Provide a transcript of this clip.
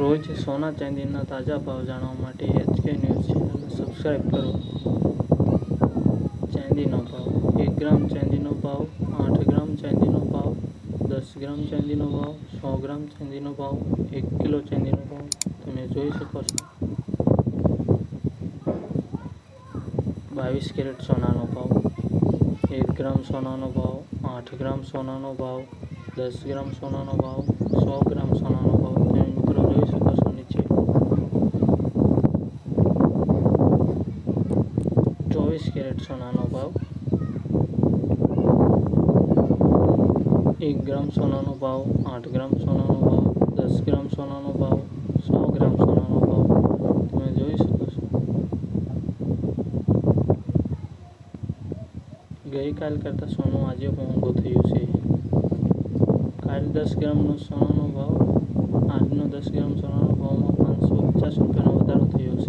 રોજ સોના ચાંદીના તાજા ભાવ જાણવા માટે HK ન્યૂઝ ચેનલને સબસ્ક્રાઈબ કરો. ચાંદીનો ભાવ: 1 ગ્રામ ચાંદીનો ભાવ, 8 ગ્રામ ચાંદીનો ભાવ, 10 ગ્રામ ચાંદીનો ભાવ, 100 ગ્રામ ચાંદીનો ભાવ, 1 કિલો ચાંદીનો ભાવ તમે જોઈ શકો છો. 22 કેરેટ સોનાનો ભાવ: 1 ગ્રામ સોનાનો ભાવ, 8 ગ્રામ સોનાનો ભાવ, 10 ગ્રામ સોનાનો ભાવ, 100 ગ્રામ સોનાનો ભાવ તમે મિત્રો જોઈ શકો છો નીચે. 24 કેરેટ સોનાનો ભાવ: 1 ગ્રામ સોનાનો ભાવ, 8 ગ્રામ સોનાનો ભાવ, 10 ગ્રામ સોનાનો ભાવ, 100 ગ્રામ સોનાનો ભાવ તમે જોઈ શકો છો. ગઈકાલ કરતાં સોનું આજે મોંઘું થયું છે. કાલે 10 ગ્રામનો સોનાનો ભાવ